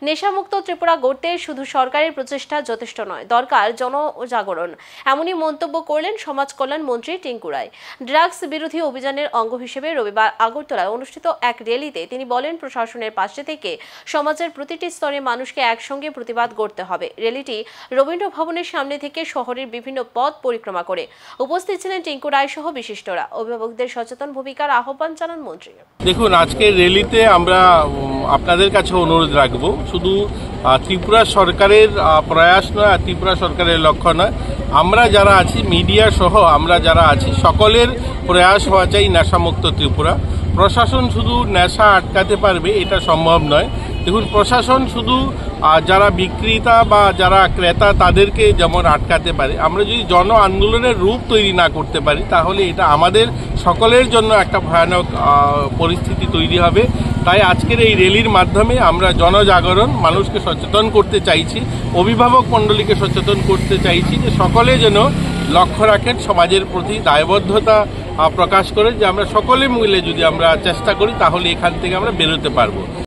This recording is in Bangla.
নেশামুক্ত ত্রিপুরা গড়তে শুধু সরকারের প্রচেষ্টা যথেষ্ট নয়, দরকার জনজাগরণ। এমনই মন্তব্য করলেন সমাজ কল্যাণ মন্ত্রী টিঙ্কু রায়। ড্রাগস বিরোধী অভিযানের অঙ্গ হিসেবে রবিবার আগরতলায় অনুষ্ঠিত এক র্যালিতে তিনি বলেন, প্রশাসনের পাশে থেকে সমাজের প্রতিটি স্তরের মানুষকে একসঙ্গে প্রতিবাদ করতে হবে। র্যালিটি রবীন্দ্র ভবনের সামনে থেকে শহরের বিভিন্ন পথ পরিক্রমা করে। উপস্থিত ছিলেন টিঙ্কু রায় সহ বিশিষ্টরা। অভিভাবকদের সচেতন ভূমিকার আহ্বান জানান মন্ত্রী। দেখুন, আজকের র্যালিতে আমরা আপনাদের কাছে অনুরোধ রাখবো, শুধু ত্রিপুরা সরকারের প্রয়াস নয়, ত্রিপুরা সরকারের লক্ষ্য নয়, আমরা যারা আছি মিডিয়া সহ আমরা যারা আছি সকলের প্রয়াস হওয়া চাই নেশামুক্ত ত্রিপুরা। প্রশাসন শুধু নেশা আটকাতে পারবে এটা সম্ভব নয়। দেখুন, প্রশাসন শুধু যারা বিক্রেতা বা যারা ক্রেতা তাদেরকে যেমন আটকাতে পারে, আমরা যদি জন আন্দোলনের রূপ তৈরি না করতে পারি তাহলে এটা আমাদের সকলের জন্য একটা ভয়ানক পরিস্থিতি তৈরি হবে। তাই আজকের এই র্যালির মাধ্যমে আমরা জনজাগরণ, মানুষকে সচেতন করতে চাইছি, অভিভাবক মণ্ডলীকে সচেতন করতে চাইছি যে সকলে যেন লক্ষ্য রাখেন, সমাজের প্রতি দায়বদ্ধতা প্রকাশ করে যে আমরা সকলে মিলে যদি আমরা চেষ্টা করি তাহলে এখান থেকে আমরা বেরোতে পারবো।